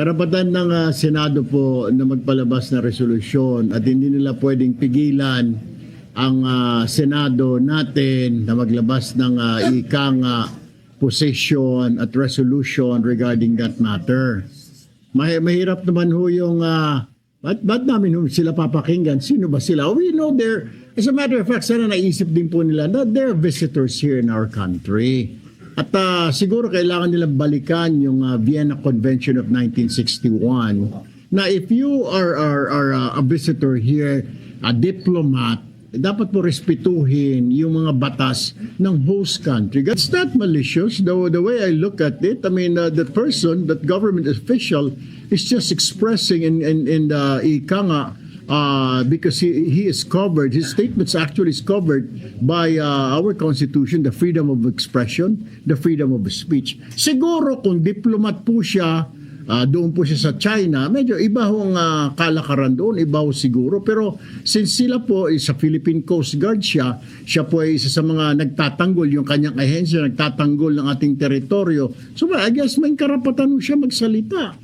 Karapatan ng Senado po na magpalabas ng resolusyon at hindi nila pwedeng pigilan ang Senado natin na maglabas ng ikang position at resolution regarding that matter. Mahirap naman ho yung ba't namin sila papakinggan? Sino ba sila? We know as a matter of fact, sana naisip din po nila na they're visitors here in our country. At siguro kailangan nilang balikan yung Vienna Convention of 1961 na if you are a visitor here, a diplomat, dapat po respetuhin yung mga batas ng host country. It's not malicious. The way I look at it, I mean, the person, that government official is just expressing in the ikanga because he is covered, his statements actually is covered by our Constitution, the freedom of expression, the freedom of speech. Siguro kung diplomat po siya, doon po siya sa China, medyo iba hong kalakaran doon, iba ho siguro. Pero since sila po sa Philippine Coast Guard siya po ay isa sa mga nagtatanggol, yung kanyang ahensya, nagtatanggol ng ating teritoryo. So I guess may karapatan ho siya magsalita.